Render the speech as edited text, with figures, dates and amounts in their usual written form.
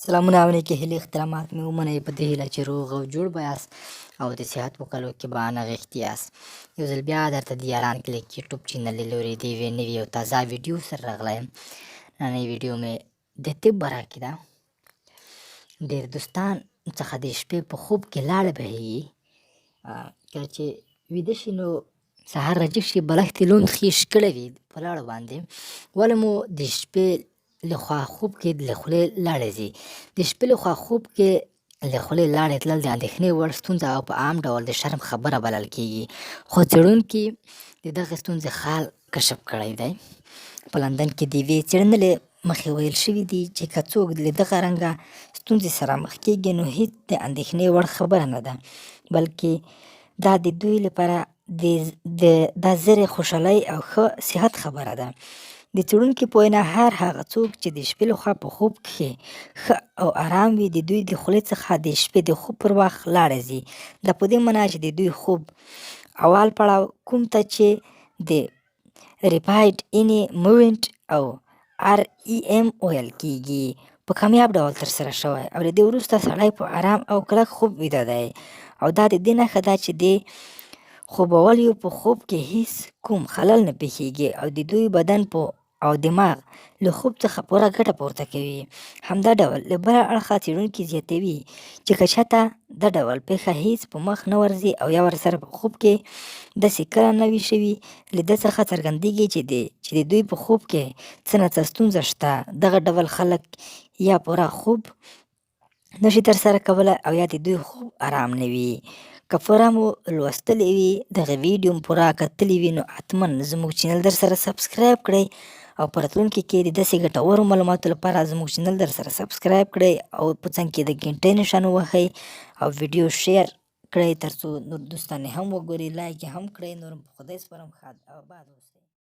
سلامونه او نیکې هیلې احترامات مې ومنئ په دې هیله چې روغ او جوړ به یاست او د صحت په کلو کې به نغښتي یاست. یو ځل بیا درته د یاران کلیک یوټیوب چینل له لورې د یوې نوې او تازه ویډیو سره راغلی یم. نننۍ ویډیو مې د طب برخه ده. ډېر دوستان څخه د شپې په خوب کې لاړې بهیږي. کله چې ویده شي نو سهار راجګ شي بالښت یې لوند خیش کړی وي په لاړو باندې، ولې مو د شپې لخوا خوب کې له خولې لاړې ځي. د شپې لخوا خوب کې له خولې لاړې تلل د اندېښنې وړ ستونزه او په عام ډول د شرم خبره بلل کېږي، خو څېړونکي د دغې ستونزې حل کشف کړی دی. په لندن کې د یوې څېړنې له مخې ویل شوي دي چې که څوک له دغه رنګه ستونزې سره مخ کېږي نو هېڅ د اندېښنې وړ خبره نه ده، بلکې دا د دوی لپاره دا زرې خوشحالۍ او ښه صحت خبره ده. د څېړونکي په وینا هر هغه څوک چې د شپې لخوا په خوب کې ښه او ارام وي د دوی د خولې څخه د شپې د خوب پر وخت لاړې ځي. دا په دې معنا چې د دوی خوب اول پړاو کوم ته چې د ریپایډ ایني موومنټ او REM ویل کېږي په کامیاب ډول ترسره شوی او له دې وروسته سړی په ارام او کلک خوب ویده دی، او دا د دې نښه ده چې د خوبولیو په خوب کې هیڅ کوم خلل نه پېښېږي او د دوی بدن او دماغ له خوب څخه پوره ګټه پورته کوي. همدا ډول له بله اړخه څېړونکي زیاتوي چې که چاته دا ډول پېښه هیڅ په مخ نه ورځي او یا ورسره په خوب کې داسې کله نه وي شوي، له ده څخه څرګندېږي چې د دوی په خوب کې څه نه څه ستونزه شته. دغه ډول خلک یا پوره خوب نشي ترسره کولی او یا د دوی خوب ارام نه وي. که پوره مو لوستلې وي، دغه ویډیو مو پوره کتلې وي، نو حتما زموږ چینل در سره سبسکرایب کړئ او په راتلونکي کې د داسې ګټورو معلوماتو لپاره زموږ چینل در سره سبسکرایب کړئ او په څنګ کې د ګنټۍ نښان ووهئ او ویډیو شیر کړئ تر څو نور دوستان یې هم وګوري، لایک یې هم کړئ. نور په خدای سپارم، ښاد او آباد اوسئ.